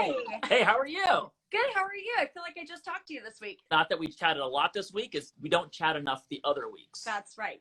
Hi. Hey, how are you? Good, how are you? I feel like I just talked to you this week. Not that we chatted a lot this week, is we don't chat enough the other weeks. That's right.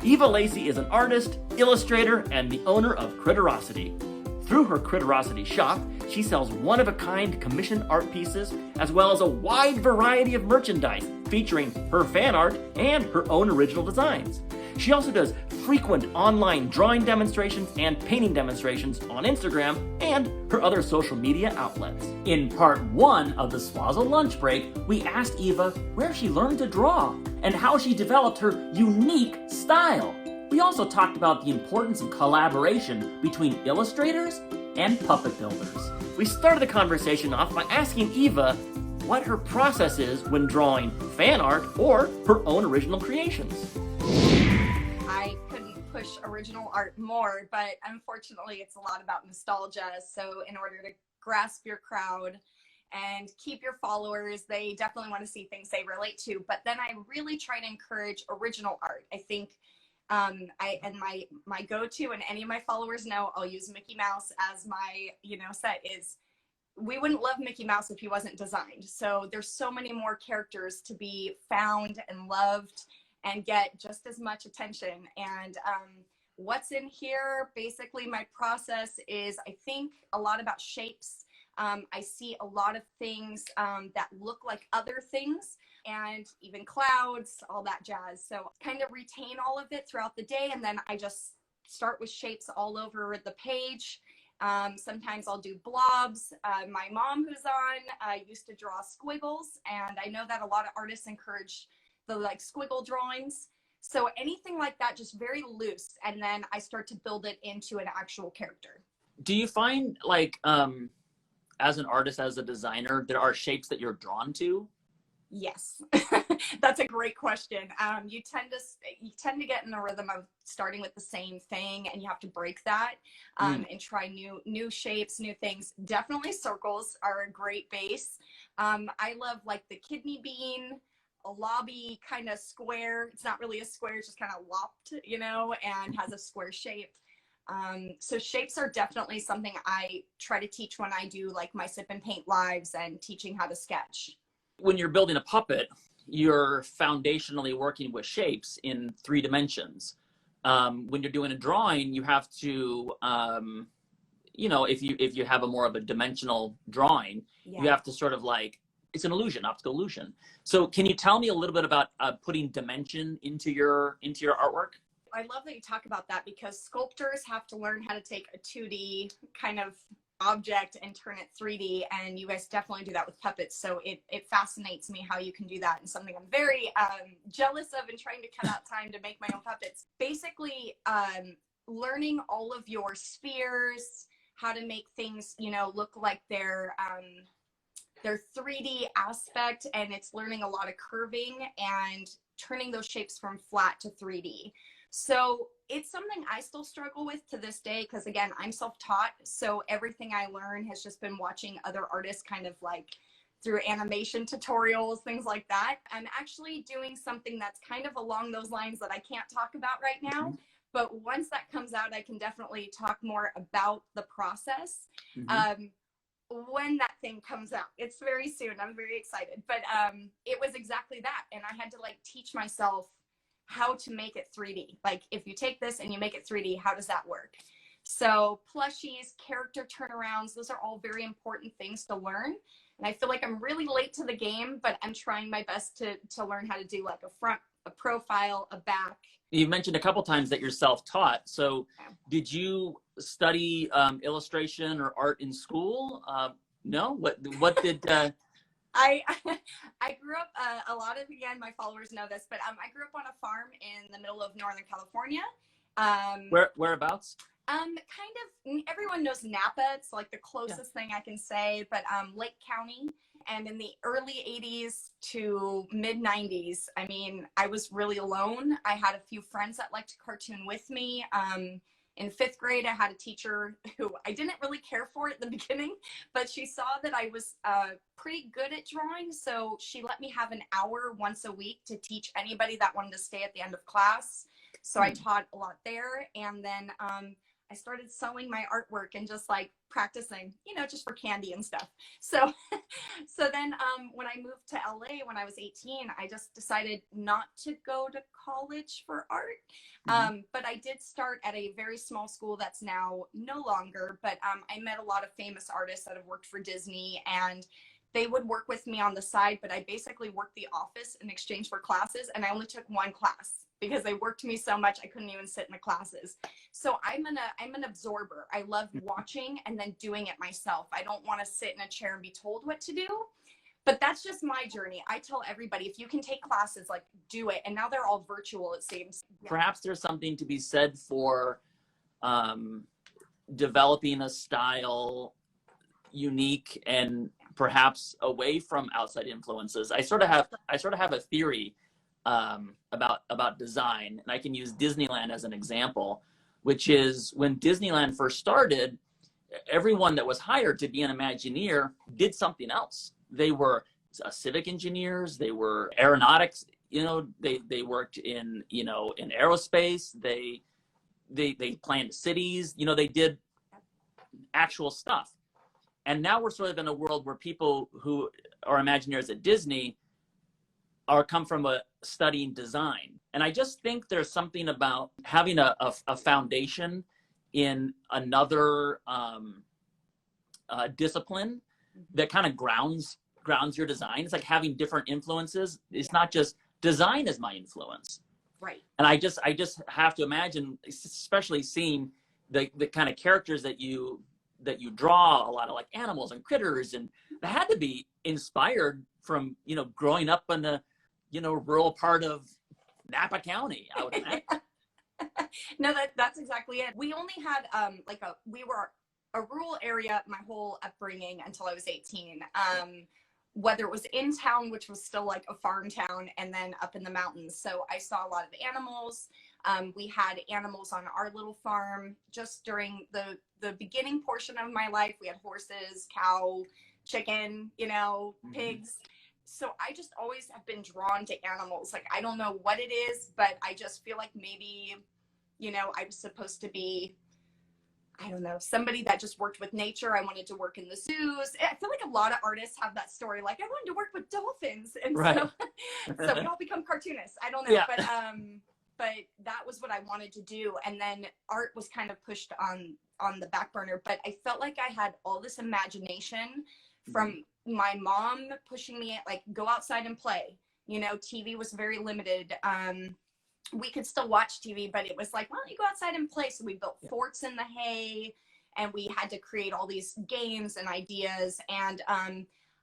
Eva Lacy is an artist, illustrator, and the owner of Critterosity. Through her Critterosity shop, she sells one-of-a-kind commissioned art pieces, as well as a wide variety of merchandise featuring her fan art and her own original designs. She also does frequent online drawing demonstrations and painting demonstrations on Instagram and her other social media outlets. In part 1 of the Swazzle Lunch Break, we asked Eva where she learned to draw and how she developed her unique style. We also talked about the importance of collaboration between illustrators and puppet builders. We started the conversation off by asking Eva what her process is when drawing fan art or her own original creations. I couldn't push original art more, but unfortunately it's a lot about nostalgia. So in order to grasp your crowd and keep your followers, they definitely want to see things they relate to. But then I really try to encourage original art. I think my go-to, and any of my followers know, I'll use Mickey Mouse as my set, is we wouldn't love Mickey Mouse if he wasn't designed. So there's so many more characters to be found and loved and get just as much attention. And what's in here, basically my process is, I think a lot about shapes. I see a lot of things that look like other things, and even clouds, all that jazz. So kind of retain all of it throughout the day, and then I just start with shapes all over the page. Sometimes I'll do blobs. My mom, who's on, used to draw squiggles, and I know that a lot of artists encourage the squiggle drawings. So anything like that, just very loose, and then I start to build it into an actual character. Do you find as an artist, as a designer, there are shapes that you're drawn to? Yes, that's a great question. You tend to get in the rhythm of starting with the same thing, and you have to break that and try new shapes, new things. Definitely circles are a great base. I love the kidney bean, a lobby kind of square. It's not really a square, it's just kind of lopped, and has a square shape. So shapes are definitely something I try to teach when I do my sip and paint lives and teaching how to sketch. When you're building a puppet, you're foundationally working with shapes in 3 dimensions. When you're doing a drawing, you have to, if you have a more of a dimensional drawing, you have to sort of it's an illusion, optical illusion. So can you tell me a little bit about putting dimension into your artwork? I love that you talk about that, because sculptors have to learn how to take a 2D kind of object and turn it 3D, and you guys definitely do that with puppets. So it fascinates me how you can do that, and something I'm very jealous of, and trying to cut out time to make my own puppets. Basically, learning all of your spheres, how to make things look like their 3D aspect, and it's learning a lot of curving and turning those shapes from flat to 3D. So it's something I still struggle with to this day, because again, I'm self-taught. So everything I learn has just been watching other artists kind of through animation tutorials, things like that. I'm actually doing something that's kind of along those lines that I can't talk about right now. But once that comes out, I can definitely talk more about the process. When that thing comes out, it's very soon. I'm very excited. But it was exactly that. And I had to teach myself how to make it 3D. If you take this and you make it 3D, how does that work? So plushies, character turnarounds, those are all very important things to learn. And I feel like I'm really late to the game, but I'm trying my best to learn how to do a front, a profile, a back. You mentioned a couple times that you're self-taught. So did you study illustration or art in school? No? What did... I grew up, a lot of, again, my followers know this, but I grew up on a farm in the middle of Northern California. Whereabouts? Kind of, everyone knows Napa. It's the closest thing I can say, but Lake County. And in the early 80s to mid 90s, I mean, I was really alone. I had a few friends that liked to cartoon with me. In 5th grade, I had a teacher who I didn't really care for at the beginning, but she saw that I was pretty good at drawing. So she let me have an hour once a week to teach anybody that wanted to stay at the end of class. So I taught a lot there. And then I started selling my artwork and just like practicing, you know, just for candy and stuff. So, so then when I moved to LA when I was 18, I just decided not to go to college for art. But I did start at a very small school that's now no longer, but I met a lot of famous artists that have worked for Disney, and they would work with me on the side, but I basically worked the office in exchange for classes, and I only took one class because they worked me so much I couldn't even sit in the classes. So I'm an absorber. I love watching and then doing it myself. I don't want to sit in a chair and be told what to do. But that's just my journey. I tell everybody, if you can take classes, like, do it. And now they're all virtual, it seems. Perhaps there's something to be said for developing a style unique and perhaps away from outside influences. I sort of have a theory about design, and I can use Disneyland as an example, which is when Disneyland first started, everyone that was hired to be an Imagineer did something else. They were civic engineers, they were aeronautics, you know, they worked in, you know, in aerospace, they planned cities, you know, they did actual stuff. And now we're sort of in a world where people who are Imagineers at Disney come from studying design. And I just think there's something about having a foundation in another discipline that kind of grounds your design. It's like having different influences. It's not just design is my influence. Right. And I just have to imagine, especially seeing the kind of characters that you draw, a lot of like animals and critters, and that had to be inspired from, you know, growing up in the, you know, rural part of Napa County, I would imagine. No, that's exactly it. We only had we were a rural area my whole upbringing until I was 18. Whether it was in town, which was still like a farm town, and then up in the mountains. So I saw a lot of animals. We had animals on our little farm just during the beginning portion of my life. We had horses, cow, chicken, you know, pigs. So I just always have been drawn to animals. Like, I don't know what it is, but I just feel like maybe, you know, I was supposed to be, I don't know, somebody that just worked with nature. I wanted to work in the zoos. I feel like a lot of artists have that story. Like, I wanted to work with dolphins. And right. so we all become cartoonists. I don't know. Yeah. But that was what I wanted to do. And then art was kind of pushed on the back burner. But I felt like I had all this imagination from my mom pushing me at, like, go outside and play. You know, TV was very limited. We could still watch TV, but it was like, why don't you go outside and play? So we built forts in the hay, and we had to create all these games and ideas. And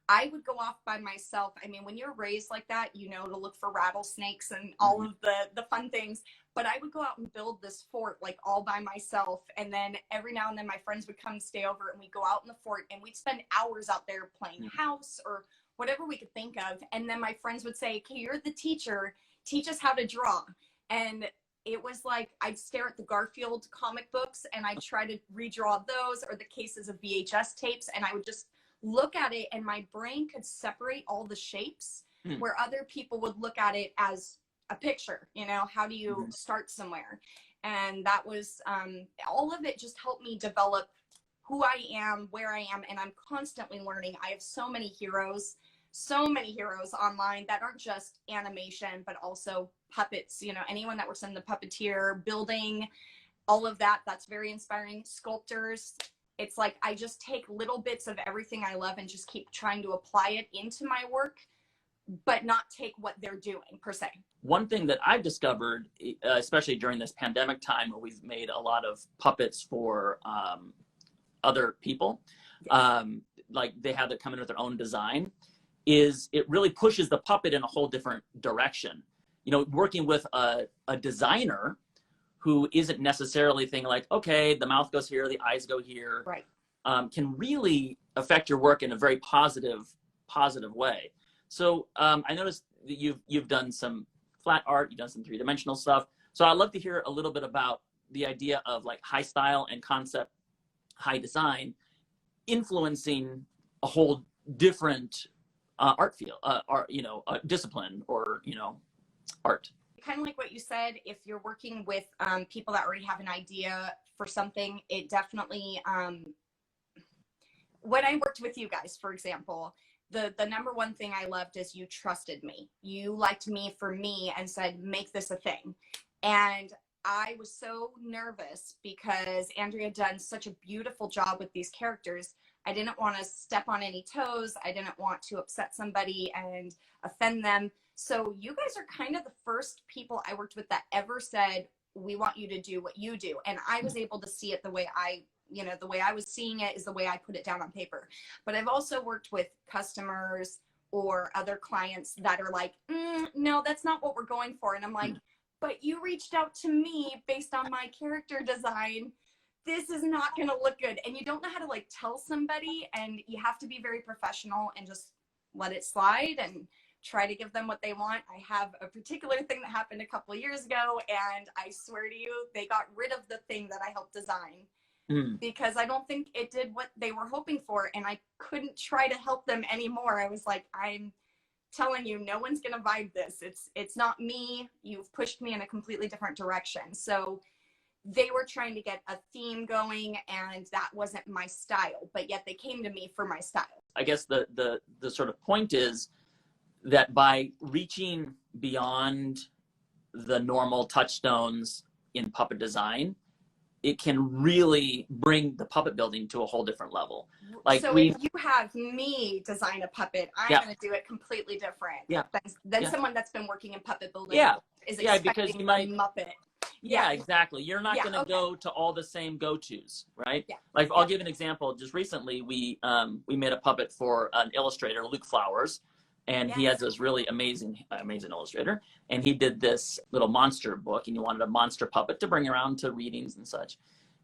I would go off by myself. I mean, when you're raised like that, you know, to look for rattlesnakes and all of the fun things. But I would go out and build this fort, like, all by myself. And then every now and then my friends would come stay over, and we'd go out in the fort, and we'd spend hours out there playing house or whatever we could think of. And then my friends would say, okay, you're the teacher, teach us how to draw. And it was like, I'd stare at the Garfield comic books, and I'd try to redraw those, or the cases of VHS tapes. And I would just look at it, and my brain could separate all the shapes where other people would look at it as a picture. You know, how do you start somewhere? And that was all of it just helped me develop who I am, where I am. And I'm constantly learning. I have so many heroes online that aren't just animation, but also puppets. You know, anyone that works in the puppeteer building, all of that, that's very inspiring. Sculptors. It's like, I just take little bits of everything I love and just keep trying to apply it into my work, but not take what they're doing per se. One thing that I've discovered, especially during this pandemic time where we've made a lot of puppets for other people, like they have that come in with their own design, is it really pushes the puppet in a whole different direction. You know, working with a designer who isn't necessarily thinking like, okay, the mouth goes here, the eyes go here, right, can really affect your work in a very positive way. So I noticed that you've done some flat art, you've done some three-dimensional stuff. So I'd love to hear a little bit about the idea of like high style and concept, high design, influencing a whole different art field, discipline, or, you know, art. Kind of like what you said, if you're working with people that already have an idea for something, it definitely, when I worked with you guys, for example, the number one thing I loved is you trusted me. You liked me for me and said, make this a thing. And I was so nervous because Andrea had done such a beautiful job with these characters. I didn't want to step on any toes. I didn't want to upset somebody and offend them. So you guys are kind of the first people I worked with that ever said, we want you to do what you do. And I was able to see it the way the way I was seeing it is the way I put it down on paper. But I've also worked with customers or other clients that are like, no, that's not what we're going for. And I'm like, but you reached out to me based on my character design. This is not going to look good. And you don't know how to like tell somebody, and you have to be very professional and just let it slide and try to give them what they want. I have a particular thing that happened a couple of years ago, and I swear to you, they got rid of the thing that I helped design because I don't think it did what they were hoping for. And I couldn't try to help them anymore. I was like, I'm telling you, no one's going to vibe this. It's not me. You've pushed me in a completely different direction. So they were trying to get a theme going, and that wasn't my style, but yet they came to me for my style. I guess the sort of point is that by reaching beyond the normal touchstones in puppet design, it can really bring the puppet building to a whole different level. Like, so if you have me design a puppet, I'm going to do it completely different than someone that's been working in puppet building is expecting because you might, a Muppet. Yeah, exactly. You're not going to go to all the same go-tos, right? Yeah. Like, I'll give an example. Just recently, we made a puppet for an illustrator, Luke Flowers, and he has this really amazing illustrator, and he did this little monster book, and he wanted a monster puppet to bring around to readings and such.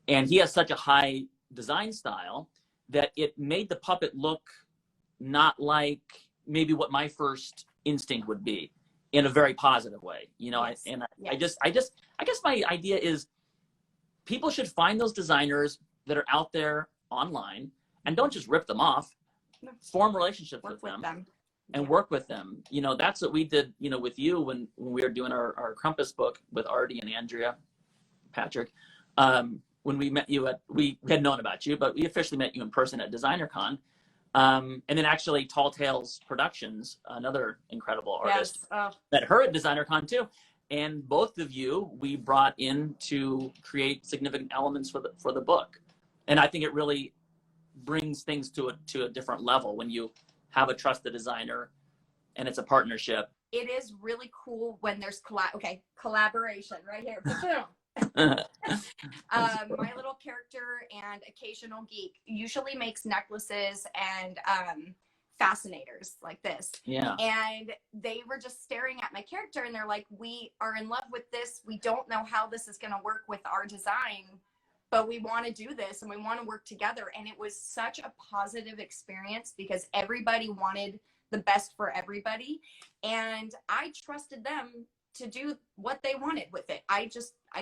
And he has such a high design style that it made the puppet look not like maybe what my first instinct would be, in a very positive way, you know. I guess my idea is people should find those designers that are out there online and don't just rip them off, form relationships with them. And work with them. You know, that's what we did, you know, with you when we were doing our Krampus book with Artie and Andrea, Patrick. When we met you we had known about you, but we officially met you in person at DesignerCon. And then actually Tall Tales Productions, another incredible artist, met her at DesignerCon too. And both of you, we brought in to create significant elements for the book. And I think it really brings things to a different level when you have a trusted designer and it's a partnership. It is really cool when there's collaboration right here. My little character and occasional geek usually makes necklaces and fascinators like this. Yeah. And they were just staring at my character and they're like, we are in love with this. We don't know how this is going to work with our design, but we want to do this and we want to work together. And it was such a positive experience because everybody wanted the best for everybody. And I trusted them to do what they wanted with it. I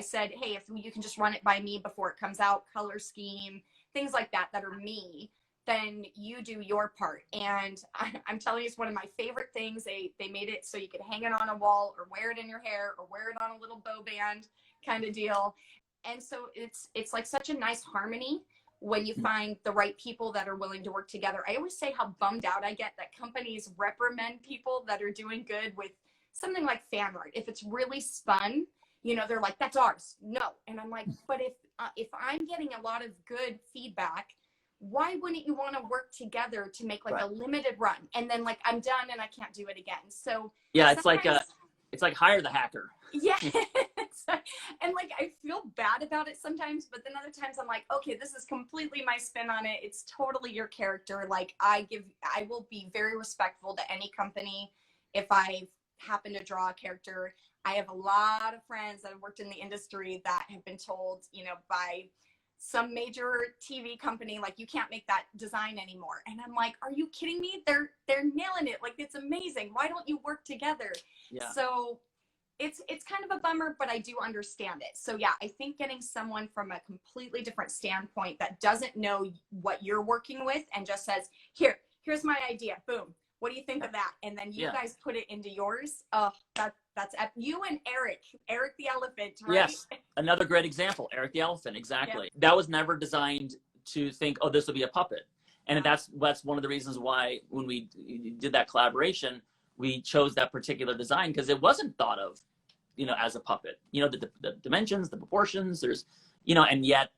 said, hey, if you can just run it by me before it comes out, color scheme, things like that are me, then you do your part. And I'm telling you, it's one of my favorite things. They made it so you could hang it on a wall or wear it in your hair or wear it on a little bow band kind of deal. And so it's like such a nice harmony when you find the right people that are willing to work together. I always say how bummed out I get that companies reprimand people that are doing good with something like Fanart. If it's really spun, you know, they're like, that's ours. No. And I'm like, but if I'm getting a lot of good feedback, why wouldn't you want to work together to make like a limited run? And then like, I'm done and I can't do it again. So yeah, it's like hire the hacker. Yeah. And like, I feel bad about it sometimes, but then other times I'm like, okay, this is completely my spin on it. It's totally your character. Like I will be very respectful to any company. If I happen to draw a character, I have a lot of friends that have worked in the industry that have been told, you know, by some major TV company, like, you can't make that design anymore. And I'm like, are you kidding me? They're nailing it. Like, it's amazing. Why don't you work together? Yeah. So it's kind of a bummer, but I do understand it. So yeah, I think getting someone from a completely different standpoint that doesn't know what you're working with and just says, here's my idea. Boom. What do you think of that? And then you Yeah. guys put it into yours. Oh, that's you and Eric the elephant, right? Yes, another great example, Eric the elephant, exactly. That was never designed to think, oh, this will be a puppet. And that's one of the reasons why when we did that collaboration, we chose that particular design, because it wasn't thought of, as a puppet. The dimensions, the proportions, there's, and yet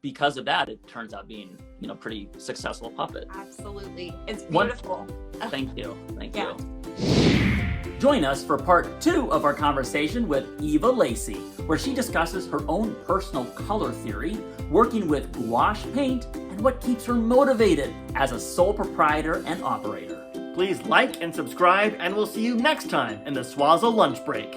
because of that, it turns out being, pretty successful puppet. Absolutely. It's beautiful. Thank you. Thank Yeah. you. Join us for part 2 of our conversation with Eva Lacy, where she discusses her own personal color theory, working with gouache paint, and what keeps her motivated as a sole proprietor and operator. Please like and subscribe, and we'll see you next time in the Swazzle Lunch Break.